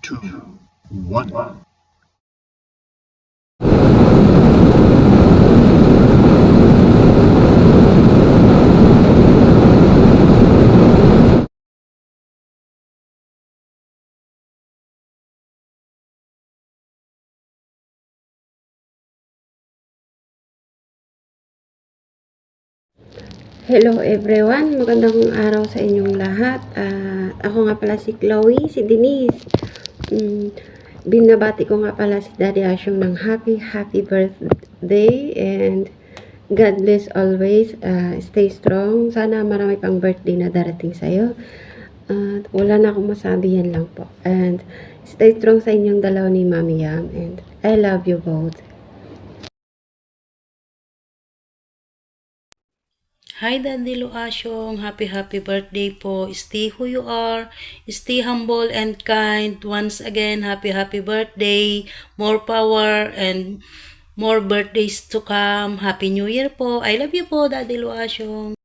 two, one. Hello everyone, magandang araw sa inyong lahat. Ako nga pala si Chloe, si Denise. Binabati ko nga pala si Daddy Asyong ng happy birthday and God bless always. Stay strong. Sana marami pang birthday na darating sa'yo. Wala na akong masabi, yan lang po. And stay strong sa inyong dalawa ni Mami Yam and I love you both. Hi Daddy Loasyong, happy birthday po. Stay who you are, stay humble and kind. Once again, happy birthday. More power and more birthdays to come. Happy New Year po. I love you po Daddy Loasyong.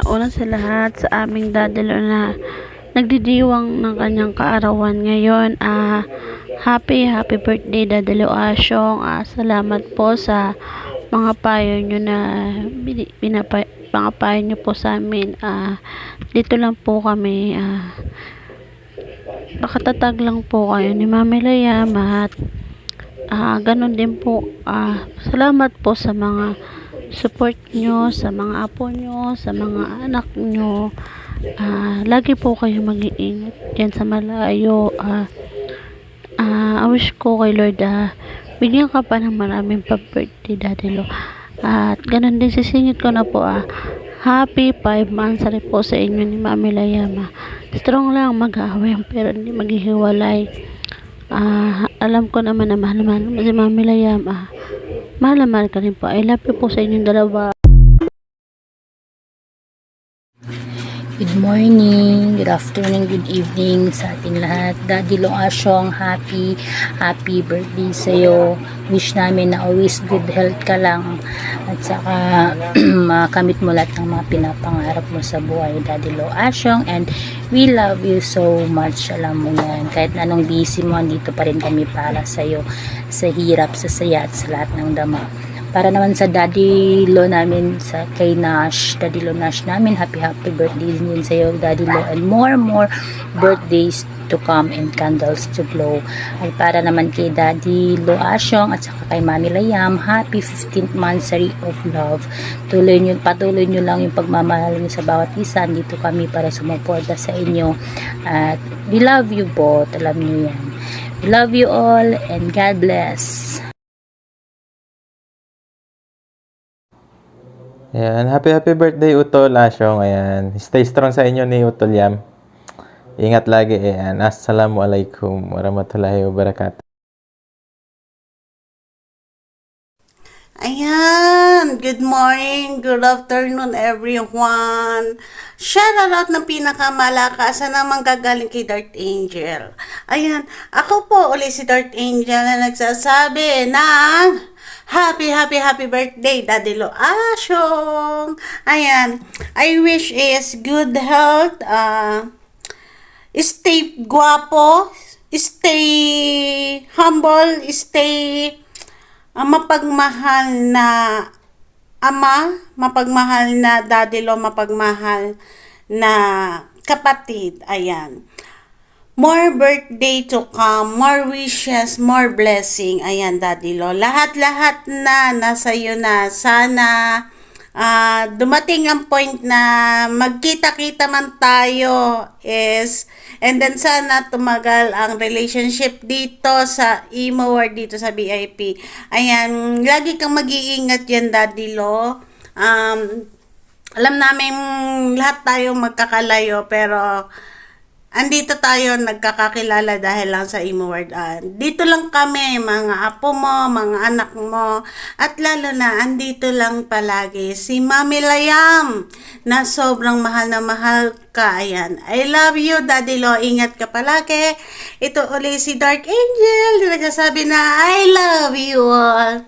Una sa lahat sa aming dadalo na nagdidiwang ng kanyang kaarawan ngayon. Happy birthday Dadalo Asyong. Salamat po sa mga payo nyo na mga payo nyo po sa amin. Dito lang po kami. Nakatatag lang po kayo ni Mami Layam at ganun din po. Salamat po sa mga support nyo, sa mga apo nyo, sa mga anak nyo. Lagi po kayo mag-iingat dyan sa malayo. I wish ko kay Lord bigyan ka pa ng maraming pa-birthday Daddy Lo. At ganun din sisingit ko na po happy 5 months rin po sa inyo ni Mami Layama. Strong lang mag-aaway pero hindi maghihiwalay. Alam ko naman na mahal mo si Mami Layama. Mahal na mahal ka rin po. I love you po sa inyong dalawa. Good morning, good afternoon, good evening sa ating lahat. Daddy Loasyong, happy birthday sa'yo. Wish namin na always good health ka lang at saka makamit mo lahat ng mga pinapangarap mo sa buhay, Daddy Loasyong, and we love you so much. Alam mo yan, kahit na anong busy mo, andito pa rin kami para sa'yo, sa hirap, sa saya at sa lahat ng dama. Para naman sa Daddy Lo namin, kay Nash, Daddy Lo Nash namin, happy birthday din sa iyo Daddy Lo, and more birthdays to come and candles to blow. At para naman kay Daddy Lo Asyong at saka kay Mami Layam, happy 15th monthsary of love. Patuloy nyo lang yung pagmamahal nyo sa bawat isa. Dito kami para sumuporta sa inyo at we love you both, alam nyo yan. We love you all and God bless. Ayan, happy birthday Utol Asyong. Ayan, stay strong sa inyo ni Utol Yam. Ingat lagi. Ayan, assalamualaikum warahmatullahi wabarakatuh. Ayan, good morning, good afternoon everyone. Shoutout ng pinakamalakasan naman gagaling kay Darth Angel. Ayan, ako po ulit si Darth Angel na nagsasabi ng happy birthday, Daddy Lo Asyong. Ayan, I wish is good health, stay guwapo, stay humble, stay mapagmahal na ama, mapagmahal na Daddy Lo, mapagmahal na kapatid. Ayan. More birthday to come, more wishes, more blessing. Ayan, Daddy Lo. Lahat-lahat na nasa iyo na. Sana dumating ang point na magkita-kita man tayo and then sana tumagal ang relationship dito sa Imo World, dito sa VIP. Ayan, lagi kang mag-iingat yan, Daddy Lo. Alam namin lahat tayo magkakalayo pero andito tayo nagkakakilala dahil lang sa Imo World. Dito lang kami, mga apo mo, mga anak mo, at lalo na andito lang palagi si Mami Layam na sobrang mahal na mahal ka. Ayan. I love you, Daddy Lo. Ingat ka palagi. Ito ulit si Dark Angel na nagsasabi na I love you all.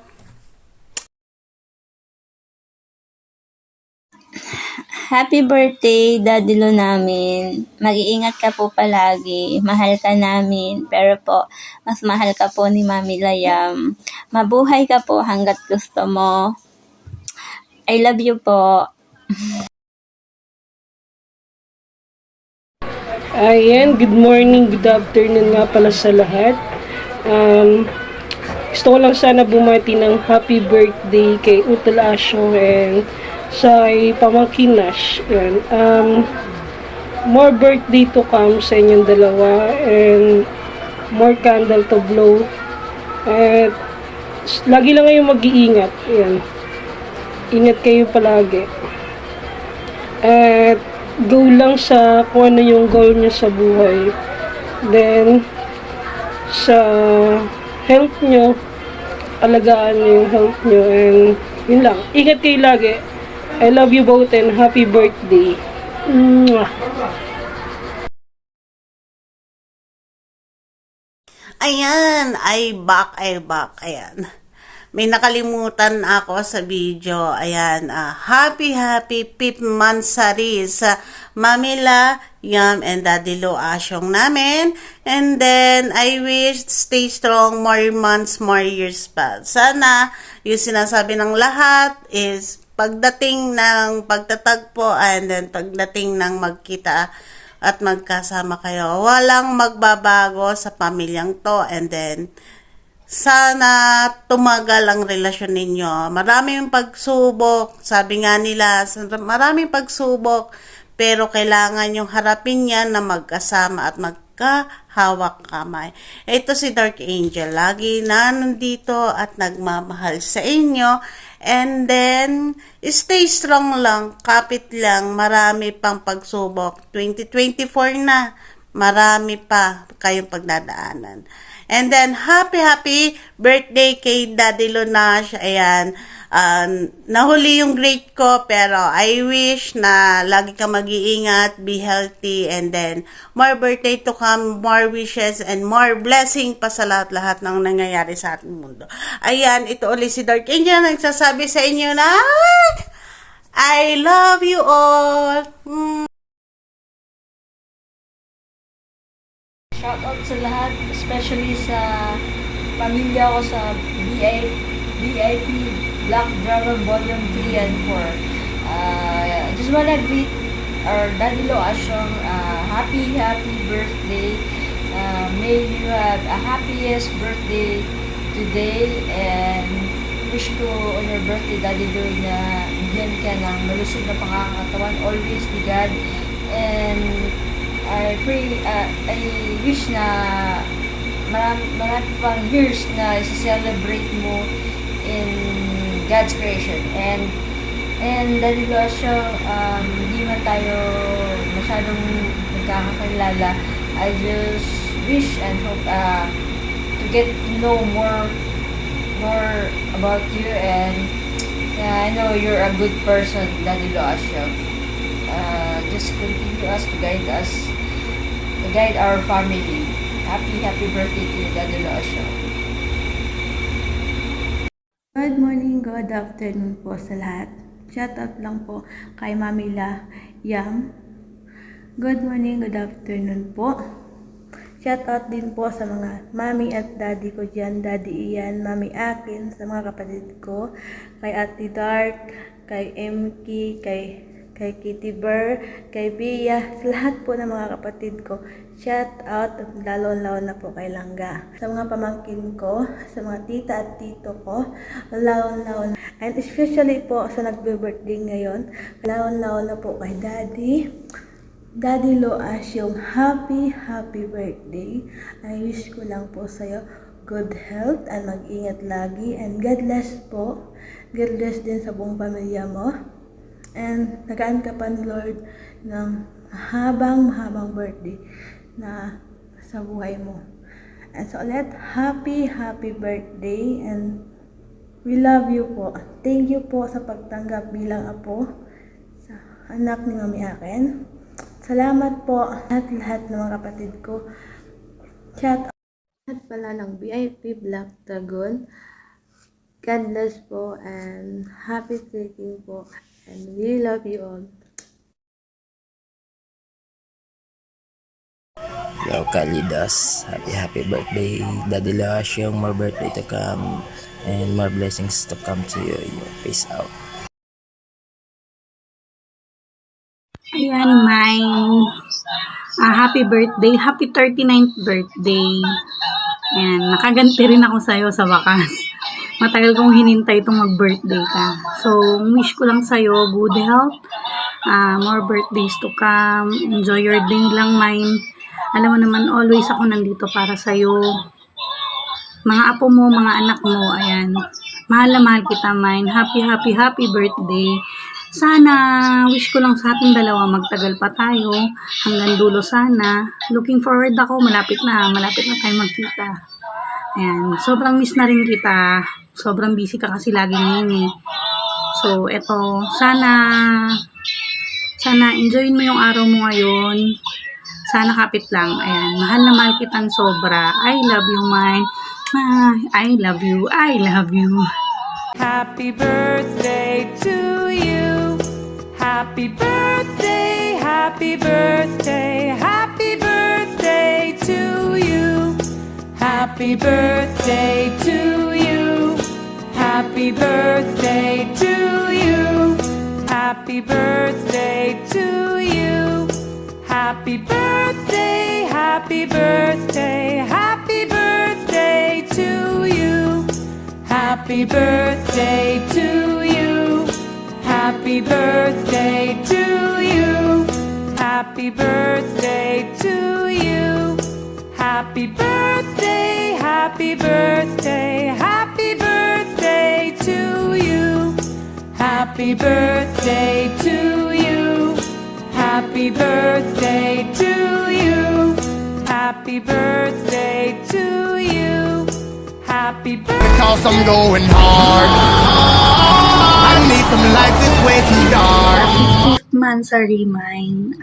Happy birthday, Daddy Lo namin. Mag-iingat ka po palagi. Mahal ka namin. Pero po, mas mahal ka po ni Mami Layam. Mabuhay ka po hanggat gusto mo. I love you po. Ayan, good morning, good afternoon nga pala sa lahat. Gusto ko lang sana bumati ng happy birthday kay Utol Asyong and sa pamangkin Nash. Ayan. More birthday to come sa inyong dalawa and more candle to blow. At lagi lang kayong mag-iingat. Ayan. Ingat kayo palagi. At go lang sa kung ano yung goal niyo sa buhay. Then, sa health nyo, alagaan nyo yung health nyo, and yun lang. Ingat kayo lagi. I love you both and happy birthday. Mwah! Ayan, I back. Ayan. May nakalimutan ako sa video. Ayan, happy 5th monthsary sa Mamila, Yam, and Daddy Lo Asyong namin. And then, I wish stay strong, more months, more years pa. Sana, yung sinasabi ng lahat is pagdating ng pagtatagpo and then pagdating ng magkita at magkasama kayo, walang magbabago sa pamilyang to, and then sana tumagal ang relasyon ninyo. Maraming pagsubok, sabi nga nila, maraming pagsubok, pero kailangan yung harapin yan na magkasama at magkahawak kamay. Ito si Dark Angel, lagi na nandito at nagmamahal sa inyo. And then, stay strong lang, kapit lang, marami pang pagsubok. 2024 na, marami pa kayong pagdadaanan. And then, happy birthday kay Daddy Lo Nash. Ayan, nahuli yung grade ko, pero I wish na lagi ka mag-iingat, be healthy, and then, more birthday to come, more wishes, and more blessing pa sa lahat-lahat ng nangyayari sa ating mundo. Ayan, ito ulit si Dark Angel, nagsasabi sa inyo na, I love you all. Shoutout sa lahat, especially sa pamilya ko sa BIP Black Dragon Volume 3 and 4. Just wanna greet our Daddy Lo Asyong happy birthday. May you have a happiest birthday today, and wish ko on your birthday, Daddy Lo, na bigyan ka ng malusog na pangkakatawan always ni God, and I pray, I wish na marami pang years na i-celebrate mo in God's creation. And Daddy Lo Asyong, hindi man tayo masyadong nagkakakilala, I just wish and hope to get to know more about you, and I know you're a good person, Daddy Lo Asyong. Just continue to guide our family. Happy birthday to you, Daddy Lo Asyong. Good morning, good afternoon po sa lahat. Shoutout lang po kay Mami Layam. Good morning, good afternoon po. Shoutout din po sa mga mami at daddy ko dyan, Daddy Ian, Mami Akin, sa mga kapatid ko, kay Ate Dark, kay MK, kay Kitty Burr, kay Bia, sa lahat po ng mga kapatid ko. Shout out, lalo na po kay Langga. Sa mga pamangkin ko, sa mga tita at tito ko, lalo na. And especially po sa nagbe-birthday ngayon, lalo na po kay Daddy Lo Asyong, happy birthday. I wish ko lang po sa'yo good health and mag-ingat lagi, and God bless po. God bless din sa buong pamilya mo. And nagaan ka pa ni Lord ng habang birthday na sa buhay mo. And so ulit, happy birthday, and we love you po. Thank you po sa pagtanggap bilang apo sa anak ni Mami Akin. Salamat po lahat ng mga kapatid ko. Shout out pala ng BIP Black Dragon. God bless po and happy taking po. And we love you all. Yo, Kalidas. Happy birthday, Daddy Lasyong. More birthday to come and more blessings to come to you. Yo, peace out. Ayan, happy birthday. Happy 39th birthday. Ayan, nakaganti rin ako sa'yo sa wakas. Matagal kong hinintay itong mag-birthday ka. So, wish ko lang sa'yo good health, more birthdays to come. Enjoy your day lang, mine. Alam mo naman, always ako nandito para sa'yo. Mga apo mo, mga anak mo, ayan. Mahal na mahal kita, mine. Happy birthday. Sana, wish ko lang sa ating dalawa, magtagal pa tayo. Hanggang dulo sana. Looking forward ako, malapit na tayo magkita. Ayan, sobrang miss na rin kita. Sobrang busy ka kasi lagi ngayon eh. So, eto, sana enjoyin mo yung araw mo ngayon. Sana kapit lang. Ayan, mahal na mahal kitang sobra. I love you, mine. I love you. Happy birthday to you. Happy birthday, happy birthday, happy birthday to you. Happy birthday to you. Happy birthday to you. Happy birthday to you. Happy birthday, happy birthday, happy birthday to you. Happy birthday to you. Happy birthday to you. Happy birthday to you. Happy birthday, happy birthday, happy birthday to you. Happy birthday to you. Happy birthday to you. Happy birthday to you. Happy birthday. Because I'm going hard. I need some lights, it's way too dark. Fifth month sa Remind.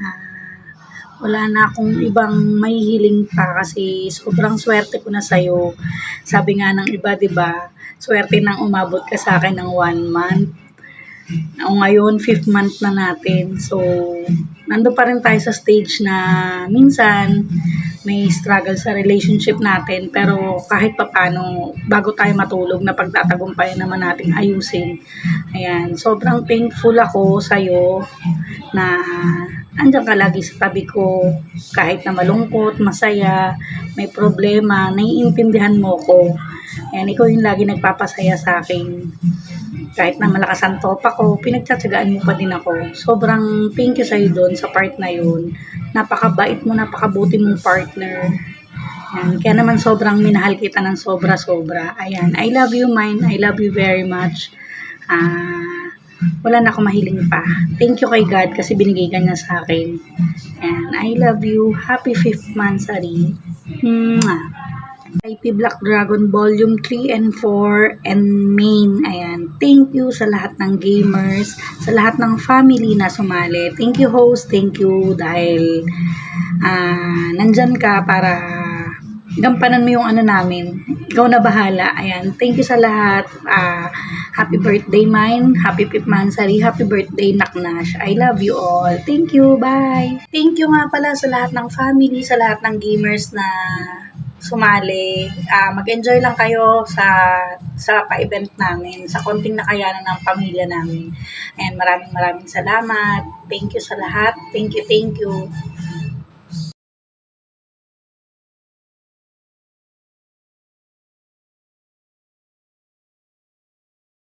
Wala na akong ibang mahihiling pa kasi sobrang swerte ko na sa'yo. Sabi nga ng iba, diba? Swerte nang umabot ka sa akin ng 1 month. O ngayon, 5th month na natin. So, nando pa rin tayo sa stage na minsan may struggle sa relationship natin. Pero kahit papano, bago tayo matulog, na pagtatagumpayan naman natin ayusin. Ayan, sobrang thankful ako sa'yo na andyan ka lagi sa tabi ko. Kahit na malungkot, masaya, may problema, naiintindihan mo ko. Ayan, ikaw yung lagi nagpapasaya sa akin. Kahit na malakas ang topa ko, pinagtsatsagaan mo pa din ako. Sobrang thank you sa'yo doon sa part na yun. Napakabait mo, napakabuti mong partner. Ayan, kaya naman sobrang minahal kita ng sobra-sobra. Ayan, I love you, mine. I love you very much. Wala na akong mahiling pa. Thank you kay God kasi binigay ka niya sa akin. And I love you. Happy 5th month, Sari. IP Black Dragon Volume 3 and 4 and main. Ayan. Thank you sa lahat ng gamers, sa lahat ng family na sumali. Thank you, host. Thank you dahil nandyan ka para gampanan mo yung ano namin. Ikaw na bahala. Ayan. Thank you sa lahat. Happy birthday, mine. Happy 5th month, Sari. Happy birthday, Naknash. I love you all. Thank you. Bye. Thank you nga pala sa lahat ng family, sa lahat ng gamers na sumali. Mag-enjoy lang kayo sa pa-event namin, sa konting nakayanan ng pamilya namin. And maraming salamat. Thank you sa lahat. Thank you.